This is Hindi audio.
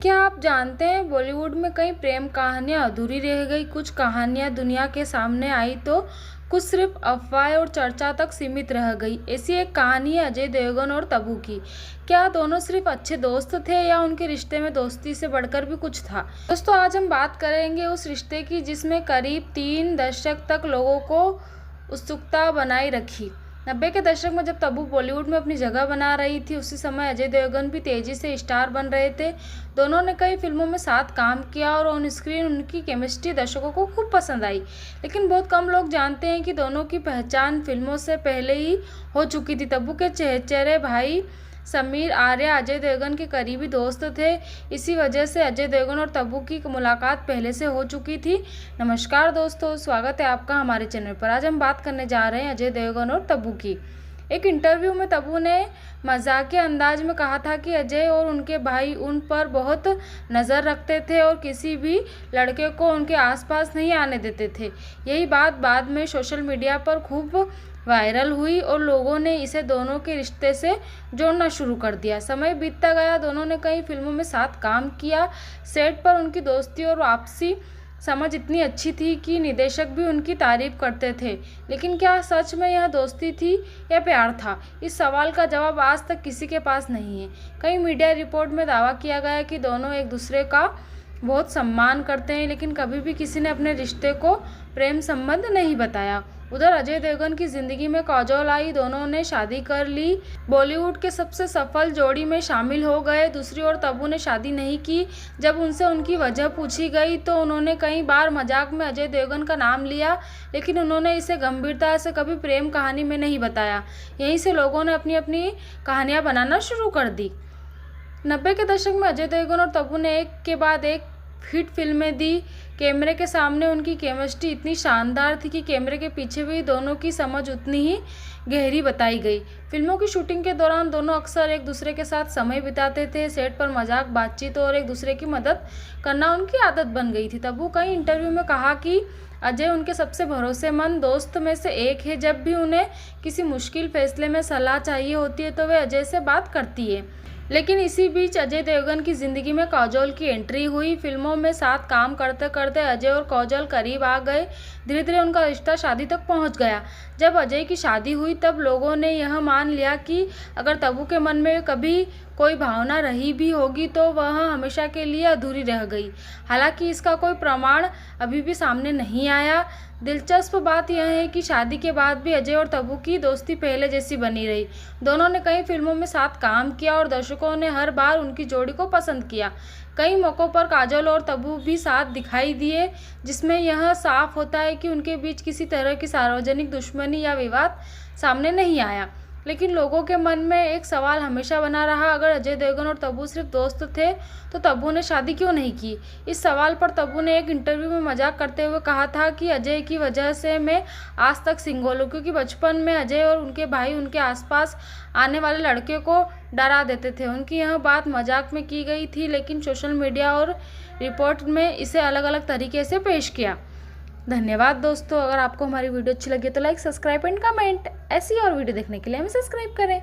क्या आप जानते हैं बॉलीवुड में कई प्रेम कहानियां अधूरी रह गई। कुछ कहानियां दुनिया के सामने आई तो कुछ सिर्फ अफवाह और चर्चा तक सीमित रह गई। ऐसी एक कहानी है अजय देवगन और तब्बू की। क्या दोनों सिर्फ अच्छे दोस्त थे या उनके रिश्ते में दोस्ती से बढ़कर भी कुछ था। दोस्तों, आज हम बात करेंगे उस रिश्ते की जिसमें करीब 3 दशक तक लोगों को उत्सुकता बनाए रखी। 90 के दशक में जब तब्बू बॉलीवुड में अपनी जगह बना रही थी, उसी समय अजय देवगन भी तेजी से स्टार बन रहे थे। दोनों ने कई फिल्मों में साथ काम किया और ऑन स्क्रीन उनकी केमिस्ट्री दर्शकों को खूब पसंद आई। लेकिन बहुत कम लोग जानते हैं कि दोनों की पहचान फिल्मों से पहले ही हो चुकी थी। तब्बू के चचेरे भाई समीर आर्या अजय देवगन के करीबी दोस्त थे। इसी वजह से अजय देवगन और तब्बू की मुलाकात पहले से हो चुकी थी। नमस्कार दोस्तों, स्वागत है आपका हमारे चैनल पर। आज हम बात करने जा रहे हैं अजय देवगन और तब्बू की। एक इंटरव्यू में तब्बू ने मजाकिया अंदाज में कहा था कि अजय और उनके भाई उन पर बहुत नज़र रखते थे और किसी भी लड़के को उनके आसपास नहीं आने देते थे। यही बात बाद में सोशल मीडिया पर खूब वायरल हुई और लोगों ने इसे दोनों के रिश्ते से जोड़ना शुरू कर दिया। समय बीतता गया, दोनों ने कई फिल्मों में साथ काम किया। सेट पर उनकी दोस्ती और आपसी समझ इतनी अच्छी थी कि निर्देशक भी उनकी तारीफ करते थे। लेकिन क्या सच में यह दोस्ती थी या प्यार था? इस सवाल का जवाब आज तक किसी के पास नहीं है। कई मीडिया रिपोर्ट में दावा किया गया कि दोनों एक दूसरे का बहुत सम्मान करते हैं, लेकिन कभी भी किसी ने अपने रिश्ते को प्रेम संबंध नहीं बताया। उधर अजय देवगन की जिंदगी में काजोल आई। दोनों ने शादी कर ली, बॉलीवुड के सबसे सफल जोड़ी में शामिल हो गए। दूसरी ओर तब्बू ने शादी नहीं की। जब उनसे उनकी वजह पूछी गई तो उन्होंने कई बार मजाक में अजय देवगन का नाम लिया, लेकिन उन्होंने इसे गंभीरता से कभी प्रेम कहानी में नहीं बताया। यहीं से लोगों ने अपनी अपनी कहानियां बनाना शुरू कर दी। 90 के दशक में अजय देवगन और तब्बू ने एक के बाद एक हिट फिल्में दी। कैमरे के सामने उनकी केमिस्ट्री इतनी शानदार थी कि कैमरे के पीछे भी दोनों की समझ उतनी ही गहरी बताई गई। फिल्मों की शूटिंग के दौरान दोनों अक्सर एक दूसरे के साथ समय बिताते थे। सेट पर मजाक, बातचीत और एक दूसरे की मदद करना उनकी आदत बन गई थी। तब्बू कई इंटरव्यू में कहा कि अजय उनके सबसे भरोसेमंद दोस्त में से एक है। जब भी उन्हें किसी मुश्किल फैसले में सलाह चाहिए होती है तो वे अजय से बात करती है। लेकिन इसी बीच अजय देवगन की जिंदगी में काजोल की एंट्री हुई। फिल्मों में साथ काम करते करते अजय और काजोल करीब आ गए। धीरे धीरे उनका रिश्ता शादी तक पहुंच गया। जब अजय की शादी हुई तब लोगों ने यह मान लिया कि अगर तब्बू के मन में कभी कोई भावना रही भी होगी तो वह हमेशा के लिए अधूरी रह गई। हालांकि इसका कोई प्रमाण अभी भी सामने नहीं आया। दिलचस्प बात यह है कि शादी के बाद भी अजय और तब्बू की दोस्ती पहले जैसी बनी रही। दोनों ने कई फिल्मों में साथ काम किया और दर्शकों ने हर बार उनकी जोड़ी को पसंद किया। कई मौक़ों पर काजोल और तब्बू भी साथ दिखाई दिए, जिसमें यह साफ होता है कि उनके बीच किसी तरह की सार्वजनिक दुश्मनी या विवाद सामने नहीं आया। लेकिन लोगों के मन में एक सवाल हमेशा बना रहा, अगर अजय देवगन और तब्बू सिर्फ दोस्त थे तो तब्बू ने शादी क्यों नहीं की। इस सवाल पर तब्बू ने एक इंटरव्यू में मजाक करते हुए कहा था कि अजय की वजह से मैं आज तक सिंगल हूं, क्योंकि बचपन में अजय और उनके भाई उनके आसपास आने वाले लड़के को डरा देते थे। उनकी यह बात मजाक में की गई थी, लेकिन सोशल मीडिया और रिपोर्ट में इसे अलग अलग तरीके से पेश किया। धन्यवाद दोस्तों। अगर आपको हमारी वीडियो अच्छी लगी तो लाइक, सब्सक्राइब एंड कमेंट। ऐसी और वीडियो देखने के लिए हमें सब्सक्राइब करें।